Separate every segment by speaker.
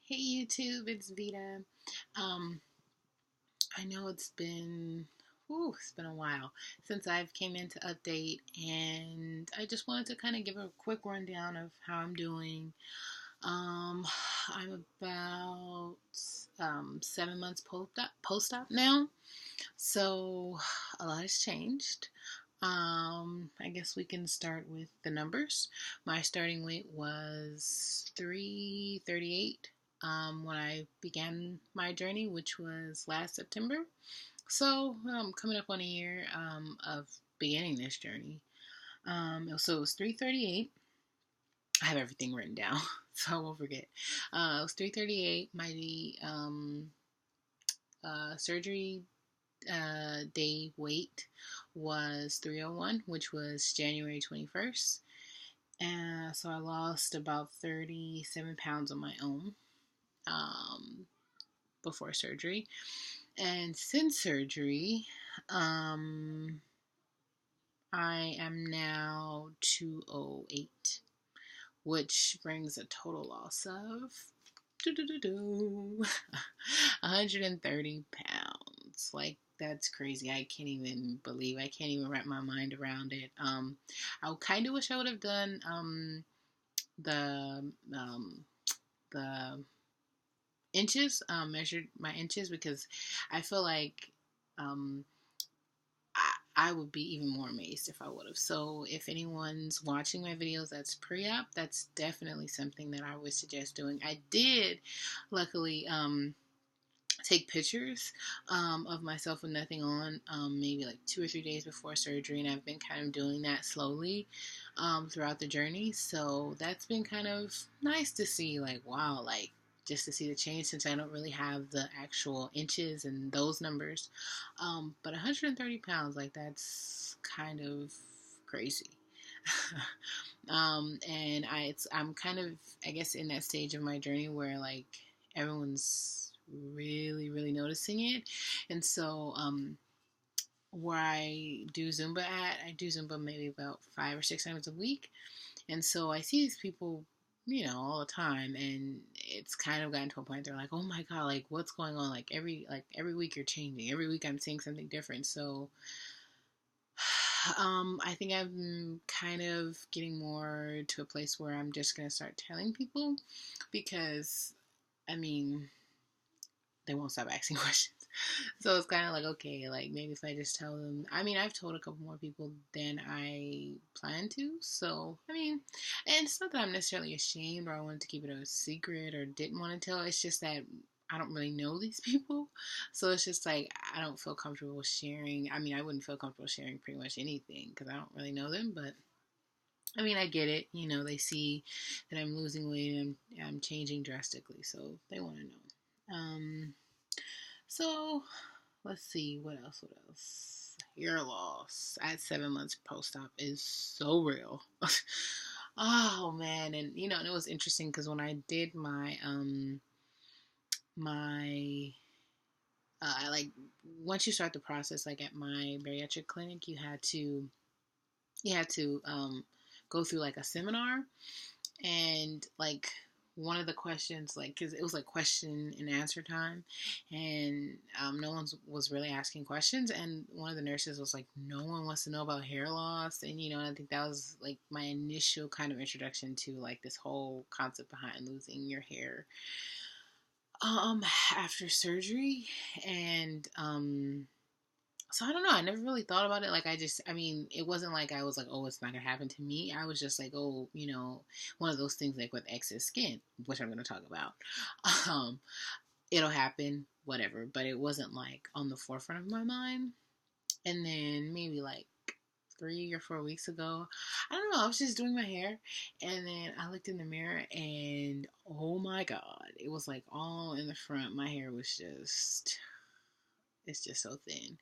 Speaker 1: Hey YouTube, it's Vita. Um, I know it's been a while since I've came in to update, and I just wanted to kind of give a quick rundown of how I'm doing. Um, I'm about 7 months post-op now, so a lot has changed. I guess we can start with the numbers. My starting weight was 338 when I began my journey, which was last September. So, coming up on a year of beginning this journey. So it was 338. I have everything written down, so I won't forget. It was 338. My surgery day weight was 301, which was January 21st. And so I lost about 37 pounds on my own um, before surgery. And since surgery, um, I am now 208, which brings a total loss of 130 pounds. Like, that's crazy. I can't even wrap my mind around it. I kind of wish I would have done the the inches, measured my inches, because I feel like um, I would be even more amazed if I would have. So if anyone's watching my videos that's pre-op, that's definitely something that I would suggest doing. I did, luckily, take pictures of myself with nothing on, maybe like 2 or 3 days before surgery, and I've been kind of doing that slowly throughout the journey. So that's been kind of nice to see, like, wow, like, just to see the change, since I don't really have the actual inches and those numbers. But 130 pounds, like, that's kind of crazy. And I'm kind of, I guess, in that stage of my journey where, like, everyone's really noticing it. And so where I do Zumba at, I do Zumba maybe about 5 or 6 times a week. And so I see these people, all the time, and it's kind of gotten to a point they're like, oh my god, like, what's going on? Like every week you're changing. Every week I'm seeing something different. So I think I'm kind of getting more to a place where I'm just gonna start telling people, because I mean, they won't stop asking questions. So it's kind of like, okay, like, maybe if I just tell them. I mean, I've told a couple more people than I plan to. So, I mean, and it's not that I'm necessarily ashamed or I wanted to keep it a secret or didn't want to tell. It's just that I don't really know these people. So it's just like, I don't feel comfortable sharing. I mean, I wouldn't feel comfortable sharing pretty much anything because I don't really know them. But I mean, I get it. They see that I'm losing weight and I'm changing drastically. So they want to know. So let's see, what else? What else? Hair loss at 7 months post-op is so real. Oh man, and and it was interesting because when I did my like, once you start the process, like at my bariatric clinic, you had to go through like a seminar, and like, one of the questions, like, because it was like question and answer time, and no one was really asking questions, and one of the nurses was like, no one wants to know about hair loss. And I think that was like my initial kind of introduction to, like, this whole concept behind losing your hair um after surgery. And so I don't know. I never really thought about it. Like, I mean, it wasn't like I was like, oh, it's not gonna happen to me. I was just like, oh, one of those things like with excess skin, which I'm gonna talk about. Um, it'll happen, whatever. But it wasn't like on the forefront of my mind. And then maybe like 3 or 4 weeks ago, I don't know, I was just doing my hair, and then I looked in the mirror, and oh my god, it was like all in the front. My hair was it's just so thin.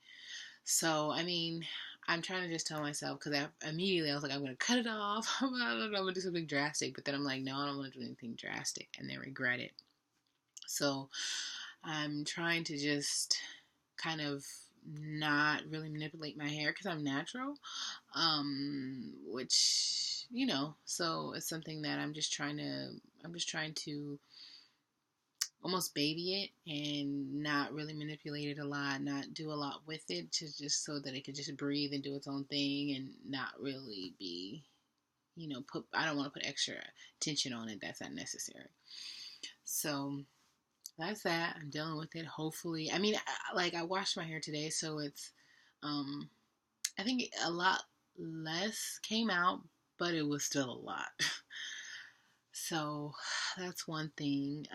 Speaker 1: So, I mean, I'm trying to just tell myself, because immediately I was like, I'm going to cut it off. I don't know, I'm going to do something drastic. But then I'm like, no, I don't want to do anything drastic and then regret it. So I'm trying to just kind of not really manipulate my hair because I'm natural, which, so it's something that I'm just trying to almost baby it and not really manipulate it a lot, not do a lot with it, to just so that it could just breathe and do its own thing and not really be, I don't want to put extra tension on it that's not necessary. So that's that. I'm dealing with it. Hopefully, I washed my hair today, so it's, I think a lot less came out, but it was still a lot. So that's one thing.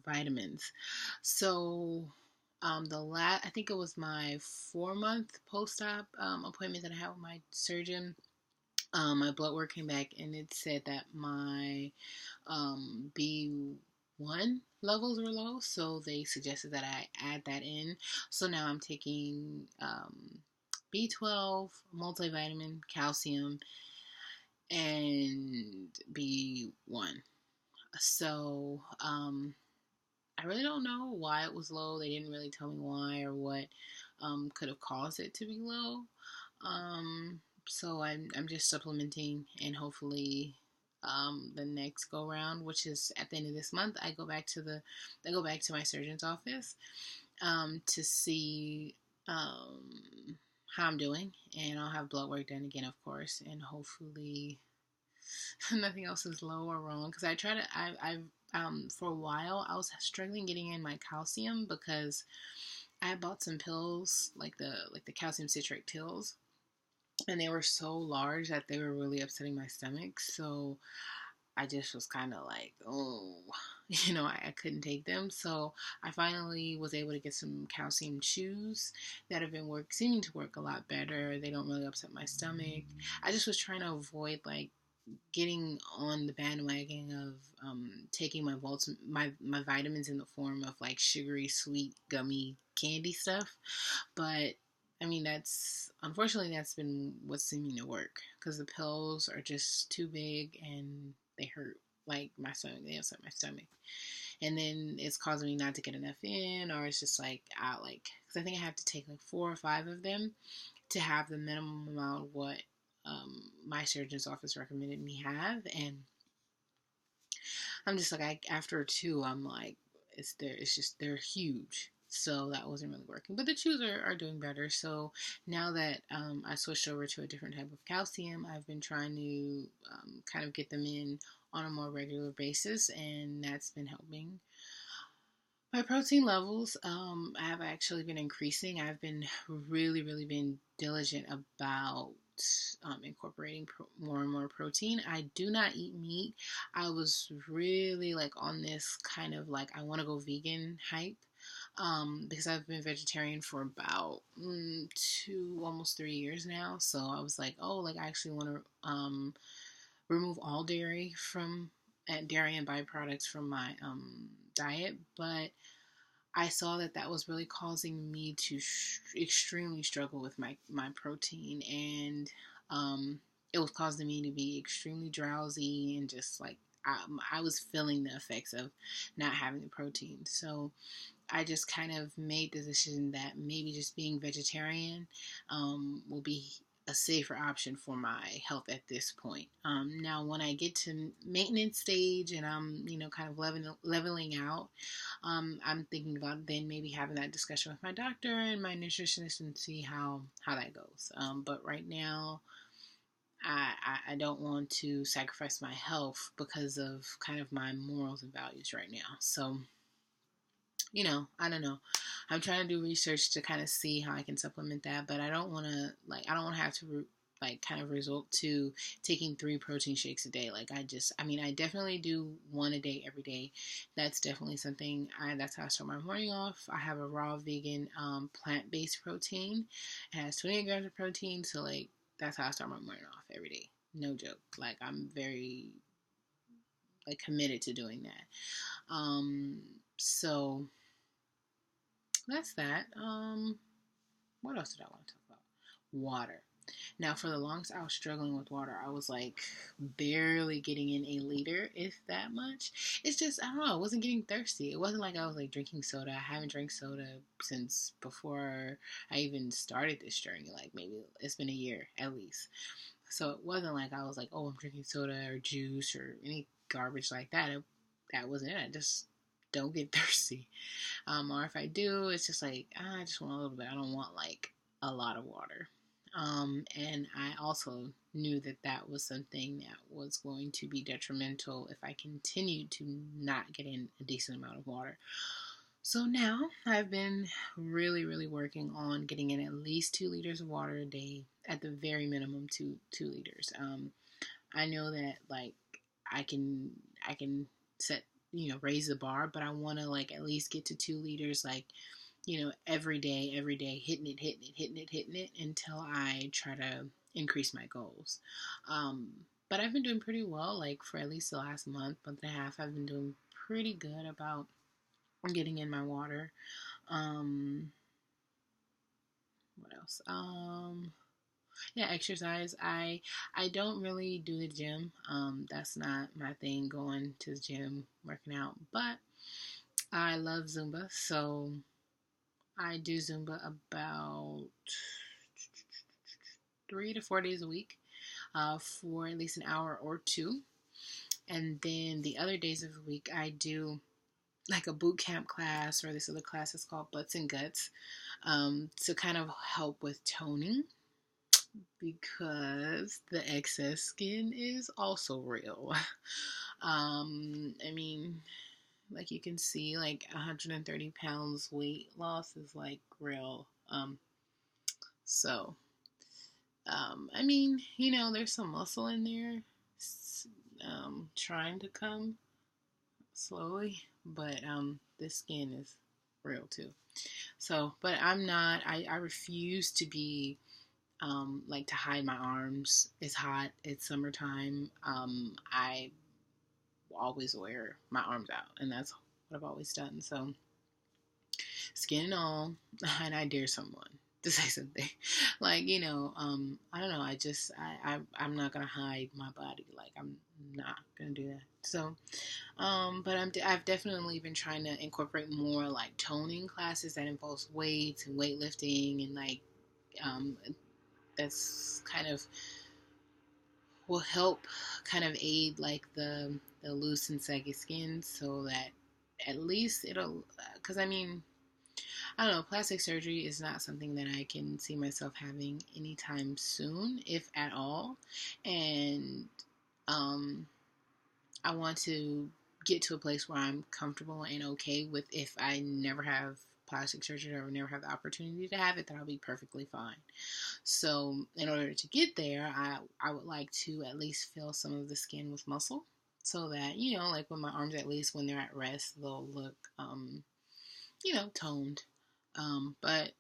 Speaker 1: Vitamins. So I think it was my 4-month post-op appointment that I had with my surgeon. My blood work came back and it said that my B1 levels were low, so they suggested that I add that in. So now I'm taking B12, multivitamin, calcium, and B1. So I really don't know why it was low. They didn't really tell me why or what could have caused it to be low. So I'm just supplementing, and hopefully the next go round, which is at the end of this month, I go back to my surgeon's office to see how I'm doing, and I'll have blood work done again, of course, and hopefully nothing else is low or wrong. Because I've for a while I was struggling getting in my calcium because I had bought some pills, like the calcium citrate pills, and they were so large that they were really upsetting my stomach. So I just was kind of like, oh, I couldn't take them. So I finally was able to get some calcium chews that have been seeming to work a lot better. They don't really upset my stomach. I just was trying to avoid like getting on the bandwagon of taking my vitamins in the form of like sugary, sweet, gummy candy stuff. But that's been what's seeming to work, because the pills are just too big and they hurt like my stomach. They upset my stomach, and then it's causing me not to get enough in, or it's just like because I think I have to take like 4 or 5 of them to have the minimum amount of what my surgeon's office recommended me have. And I'm just like, after 2, I'm like, they're huge. So that wasn't really working. But the chews are doing better. So now that I switched over to a different type of calcium, I've been trying to kind of get them in on a more regular basis, and that's been helping. My protein levels have actually been increasing. I've been really, really been diligent about incorporating more and more protein. I do not eat meat. I was really like on this kind of like I want to go vegan hype, because I've been vegetarian for about almost 3 years now. So I was like, oh, like I actually want to remove all dairy and byproducts from my diet, but I saw that was really causing me to extremely struggle with my protein, and it was causing me to be extremely drowsy and just like I was feeling the effects of not having the protein. So I just kind of made the decision that maybe just being vegetarian will be a safer option for my health at this point. Now, when I get to maintenance stage and I'm, kind of leveling out, I'm thinking about then maybe having that discussion with my doctor and my nutritionist and see how that goes. But right now, I don't want to sacrifice my health because of kind of my morals and values right now. So, I don't know. I'm trying to do research to kind of see how I can supplement that, but I don't want to have to kind of resort to taking 3 protein shakes a day. I definitely do 1 a day every day. That's definitely something. That's how I start my morning off. I have a raw vegan plant-based protein. It has 28 grams of protein, so that's how I start my morning off every day. No joke. I'm very committed to doing that. So that's that. What else did I want to talk about? Water. Now, for the longest, I was struggling with water. I was barely getting in a liter, if that much. It's just, I don't know, I wasn't getting thirsty. It wasn't like I was drinking soda. I haven't drank soda since before I even started this journey. Maybe it's been a year at least. So it wasn't like I was oh, I'm drinking soda or juice or any garbage like that. That wasn't it. I just don't get thirsty. Or if I do, it's just like, I just want a little bit. I don't want like a lot of water. And I also knew that that was something that was going to be detrimental if I continued to not get in a decent amount of water. So now I've been really, really working on getting in at least 2 liters of water a day, at the very minimum, two liters. I know that like I can set, raise the bar, but I want to like at least get to 2 liters, like, every day, hitting it until I try to increase my goals. But I've been doing pretty well, like for at least the last month and a half. I've been doing pretty good about getting in my water. What else? Yeah, exercise. I don't really do the gym. That's not my thing, going to the gym, working out. But I love Zumba, so I do Zumba about 3 to 4 days a week, for at least an hour or two. And then the other days of the week, I do like a boot camp class, or this other class is called Butts and Guts, to kind of help with toning, because the excess skin is also real. I mean, like you can see, like 130 pounds weight loss is like real. So, I mean, there's some muscle in there, trying to come slowly, but the skin is real too. So, but I'm not. I refuse to be like to hide my arms. It's hot. It's summertime. I always wear my arms out, and that's what I've always done. So, skin and all, and I dare someone to say something. Like, I don't know. I'm not gonna hide my body. Like, I'm not gonna do that. So, but I've definitely been trying to incorporate more like toning classes that involves weights and weightlifting, and like, that's kind of will help kind of aid like the loose and saggy skin, so that at least it'll, because I mean, I don't know, plastic surgery is not something that I can see myself having anytime soon, if at all. And I want to get to a place where I'm comfortable and okay with, if I never have plastic surgery or never have the opportunity to have it, that I'll be perfectly fine. So in order to get there, I would like to at least fill some of the skin with muscle, so that, like when my arms, at least when they're at rest, they'll look, toned. But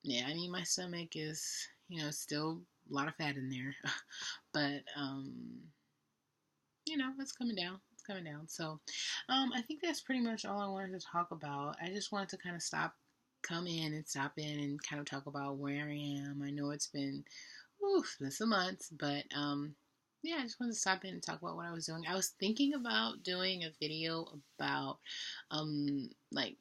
Speaker 1: yeah, I mean, my stomach is, still a lot of fat in there, but, it's coming down. It's coming down. So, I think that's pretty much all I wanted to talk about. I just wanted to kind of come in and stop in and kind of talk about where I am. I know it's been some months, but, yeah, I just wanted to stop in and talk about what I was doing. I was thinking about doing a video about, like,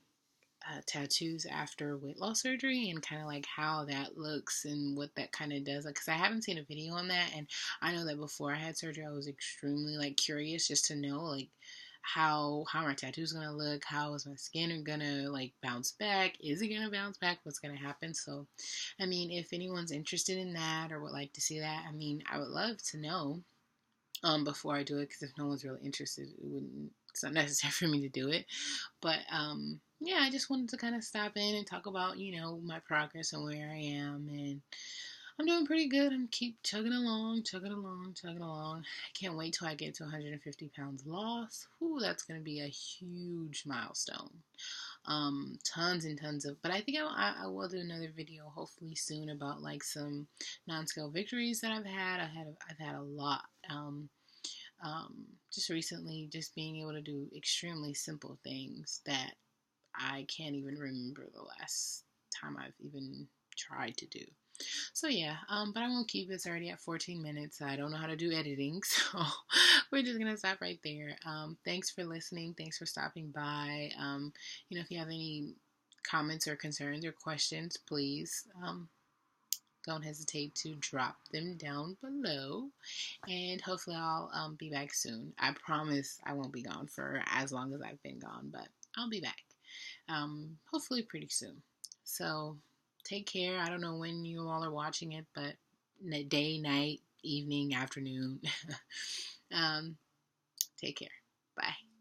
Speaker 1: tattoos after weight loss surgery, and kind of like how that looks and what that kind of does, because I haven't seen a video on that. And I know that before I had surgery, I was extremely like curious just to know like how my tattoos gonna look, how is my skin gonna like bounce back, is it gonna bounce back, what's gonna happen. So I mean, if anyone's interested in that or would like to see that, I mean, I would love to know before I do it, because if no one's really interested, it's not necessary for me to do it. But yeah, I just wanted to kind of stop in and talk about, my progress and where I am. And I'm doing pretty good. I'm keep chugging along. I can't wait till I get to 150 pounds lost. Ooh, that's going to be a huge milestone. Tons and tons of, but I think I will do another video hopefully soon about like some non-scale victories that I've had. I've had a lot. Just recently, just being able to do extremely simple things that I can't even remember the last time I've even tried to do. So yeah, but I won't keep it. It's already at 14 minutes. I don't know how to do editing, so we're just gonna stop right there. Thanks for listening. Thanks for stopping by. If you have any comments or concerns or questions, please don't hesitate to drop them down below. And hopefully I'll be back soon. I promise I won't be gone for as long as I've been gone, but I'll be back. Hopefully pretty soon. So take care. I don't know when you all are watching it, but day, night, evening, afternoon. Take care. Bye.